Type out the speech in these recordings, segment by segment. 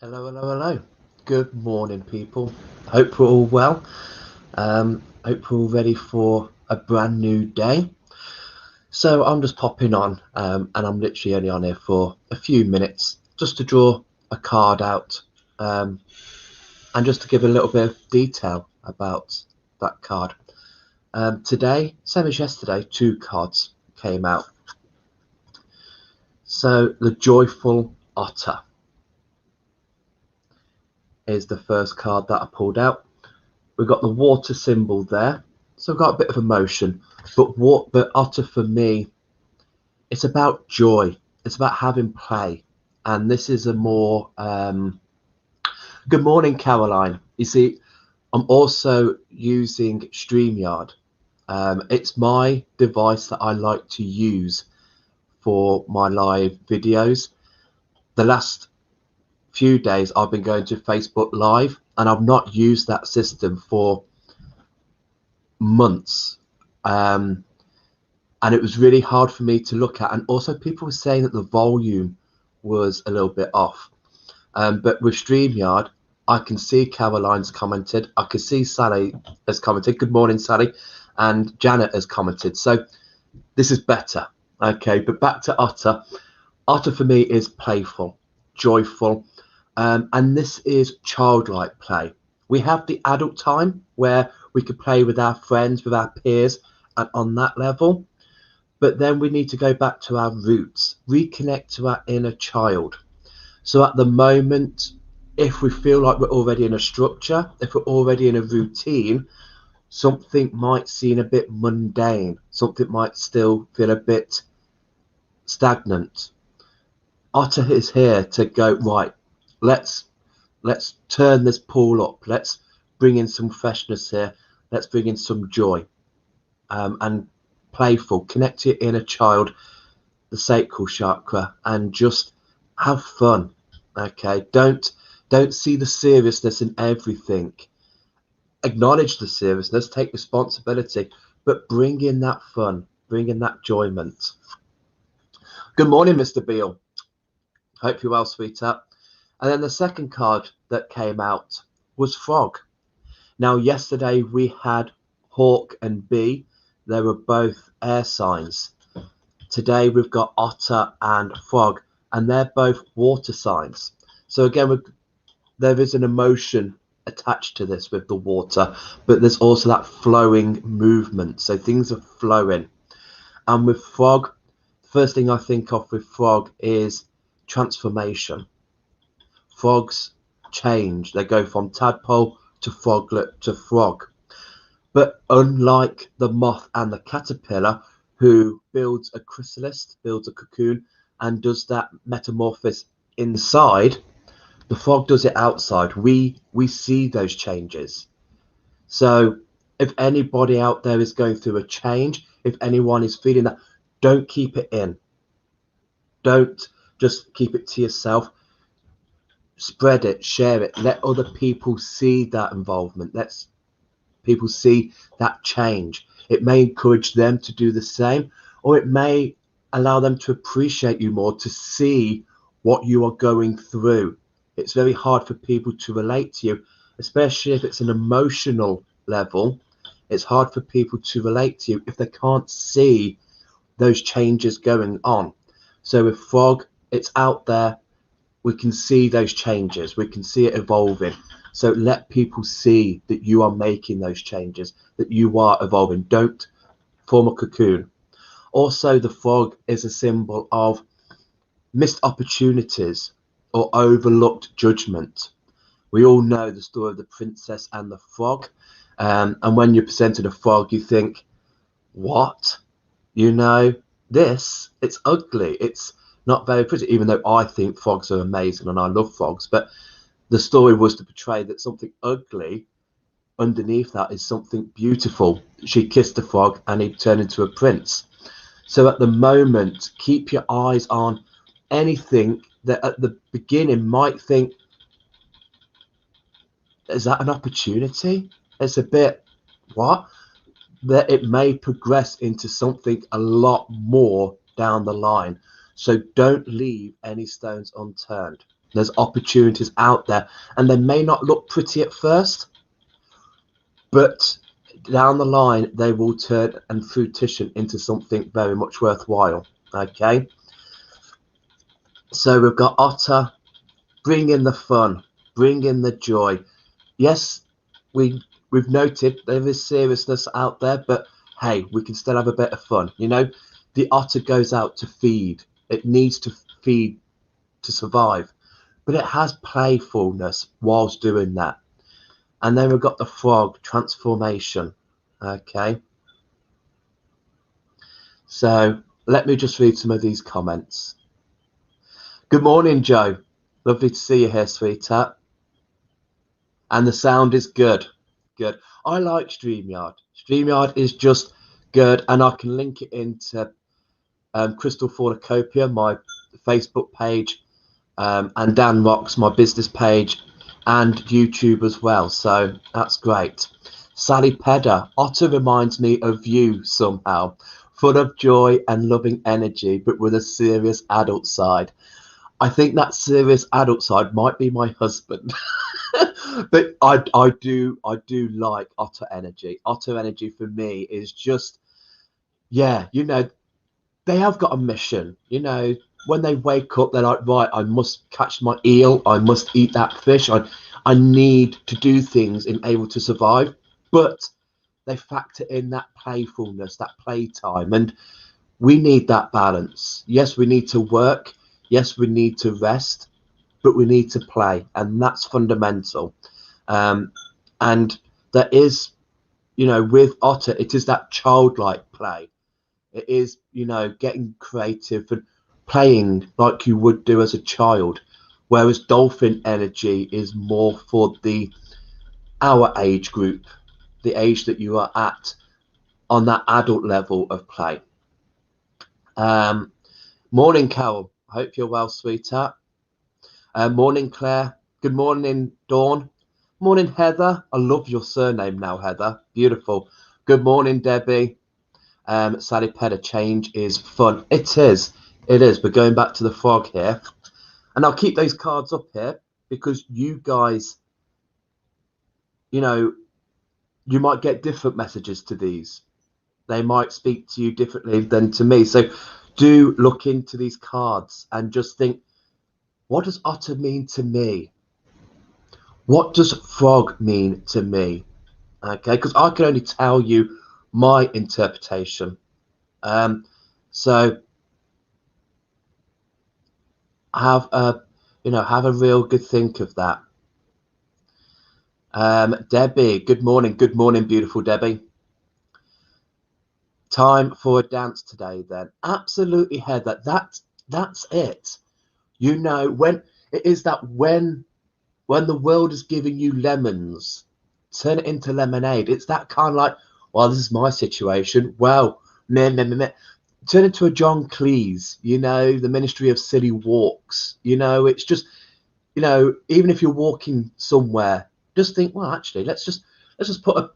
Hello, hello, hello. Good morning, people. Hope we're all well. Hope we're all ready for a brand new day. So I'm just popping on, and I'm literally only on here for a few minutes just to draw a card out, um, and just to give a little bit of detail about that card. Today, same as yesterday, two cards came out. So the Joyful Otter is the first card that I pulled out. We've got the water symbol there, so I've got a bit of emotion. But otter for me, it's about joy. It's about having play, and this is a more good morning, Caroline. You see, I'm also using StreamYard. It's my device that I like to use for my live videos. The last few days I've been going to Facebook Live, and I've not used that system for months. Um, and it was really hard for me to look at. And also, people were saying that the volume was a little bit off. But with StreamYard, I can see Caroline's commented. I can see Sally has commented. Good morning, Sally. And Janet has commented. So this is better. Okay, but back to Otter. Otter for me is playful, joyful, and this is childlike play. We have the adult time where we could play with our friends, with our peers, and on that level. But then we need to go back to our roots, reconnect to our inner child. So at the moment, if we feel like we're already in a structure, if we're already in a routine, something might seem a bit mundane, something might still feel a bit stagnant. Otter is here to go, right, let's let's turn this pool up. Let's bring in some freshness here. Let's bring in some joy, and playful. Connect to your inner child, the sacral chakra, and just have fun. Okay, don't see the seriousness in everything. Acknowledge the seriousness, take responsibility, but bring in that fun, bring in that enjoyment. Good morning, Mr. Beale. Hope you're well, sweetheart. And then the second card that came out was Frog. Now, yesterday we had Hawk and Bee. They were both air signs. Today we've got Otter and Frog, and they're both water signs. So again, there is an emotion attached to this with the water, but there's also that flowing movement. So things are flowing. And with Frog, the first thing I think of with Frog is transformation. Frogs change. They go from tadpole to froglet to frog. But unlike the moth and the caterpillar, who builds a chrysalis, builds a cocoon, and does that metamorphosis inside, the frog does it outside. We see those changes. So if anybody out there is going through a change, if anyone is feeling that, don't keep it in. Don't just keep it to yourself. Spread it, share it, let other people see that involvement. Let people see that change. It may encourage them to do the same, or it may allow them to appreciate you more, to see what you are going through. It's very hard for people to relate to you, especially if it's an emotional level. It's hard for people to relate to you if they can't see those changes going on. So with Frog, it's out there. We can see those changes. We can see it evolving. So let people see that you are making those changes, that you are evolving. Don't form a cocoon. Also, the frog is a symbol of missed opportunities or overlooked judgment. We all know the story of the princess and the frog. And when you're presented a frog, you think, what? You know, it's ugly. It's not very pretty, even though I think frogs are amazing and I love frogs. But the story was to portray that something ugly underneath that is something beautiful. She kissed the frog and he turned into a prince. So at the moment, keep your eyes on anything that at the beginning might think, is that an opportunity? It's a bit, what? That it may progress into something a lot more down the line. So don't leave any stones unturned. There's opportunities out there, and they may not look pretty at first, but down the line they will turn and fruition into something very much worthwhile. Okay, so we've got Otter, bring in the fun, bring in the joy. Yes, we've noted there is seriousness out there, but hey, we can still have a bit of fun. You know, the otter goes out to feed. It needs to feed to survive, but it has playfulness whilst doing that. And then we've got the frog, transformation. Okay, so let me just read some of these comments. Good morning, Joe. Lovely to see you here, sweetheart. And the sound is good. Good. I like StreamYard. StreamYard is just good, and I can link it into Crystal Fornicopia, my Facebook page, and Dan Rocks, my business page, and YouTube as well. So that's great. Sally Pedder, Otter reminds me of you somehow, full of joy and loving energy, but with a serious adult side. I think that serious adult side might be my husband. But I do like Otter energy. Otter energy for me is just, yeah, you know, they have got a mission. You know, when they wake up, they're like, right, I must catch my eel, I must eat that fish, I need to do things in able to survive. But they factor in that playfulness, that playtime, and we need that balance. Yes, we need to work. Yes, we need to rest, but we need to play, and that's fundamental. And there is, you know, with Otter, it is that childlike play. It is, you know, getting creative and playing like you would do as a child, whereas dolphin energy is more for our age group, the age that you are at on that adult level of play. Morning, Carol. Hope you're well, sweetheart. Morning, Claire. Good morning, Dawn. Morning, Heather. I love your surname now, Heather. Beautiful. Good morning, Debbie. Sally Pedder, change is fun. It is. It is. We're going back to the frog here. And I'll keep those cards up here because you guys, you know, you might get different messages to these. They might speak to you differently than to me. So do look into these cards and just think, what does Otter mean to me? What does frog mean to me? Okay, because I can only tell you my interpretation. So have a real good think of that. Debbie, good morning, beautiful Debbie. Time for a dance today, then. Absolutely, Heather. That's it. You know, when it is that when the world is giving you lemons, turn it into lemonade. It's that kind of like, well, this is my situation. Well, turn into a John Cleese, you know, the Ministry of Silly Walks. You know, it's just, you know, even if you're walking somewhere, just think, well, actually, let's just put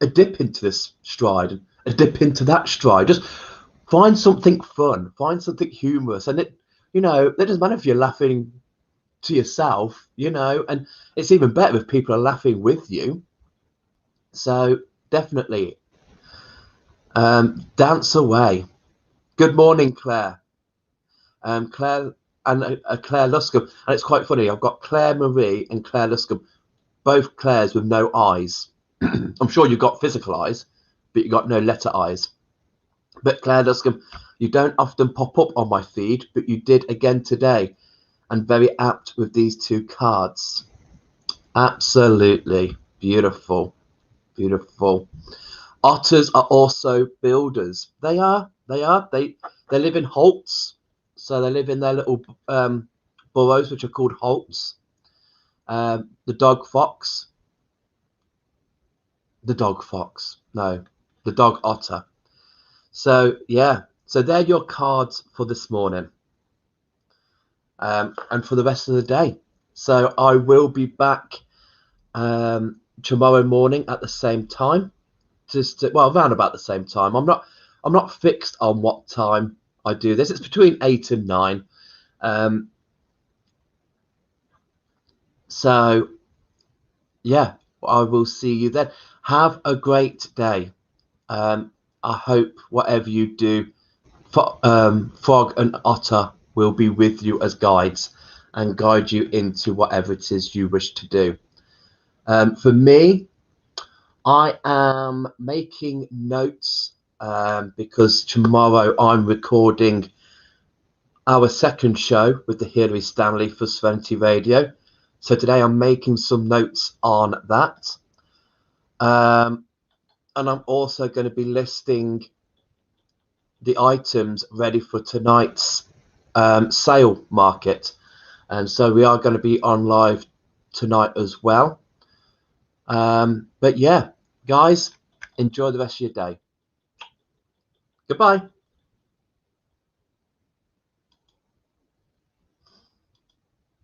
a dip into this stride, a dip into that stride. Just find something fun, find something humorous, and it, you know, it doesn't matter if you're laughing to yourself, you know, and it's even better if people are laughing with you. So definitely dance away. Good morning, Claire. Claire and Claire Luscombe, and it's quite funny. I've got Claire Marie and Claire Luscombe, both Claires with no eyes. I'm sure you've got physical eyes, but you've got no letter eyes. But Claire Luscombe, you don't often pop up on my feed, but you did again today, and very apt with these two cards. Absolutely beautiful, beautiful. Otters are also builders. They live in holts, so they live in their little burrows, which are called holts. The dog fox, the dog otter. So yeah, so they're your cards for this morning, and for the rest of the day. So I will be back tomorrow morning at the same time, around about the same time. I'm not fixed on what time I do this. It's between 8 and 9. So yeah, I will see you then. Have a great day. I hope whatever you do, Frog and Otter will be with you as guides and guide you into whatever it is you wish to do. For me, I am making notes because tomorrow I'm recording our second show with the Hilary Stanley for Serenity Radio. So today I'm making some notes on that. And I'm also going to be listing the items ready for tonight's sale market. And so we are going to be on live tonight as well. But yeah, guys, enjoy the rest of your day. Goodbye.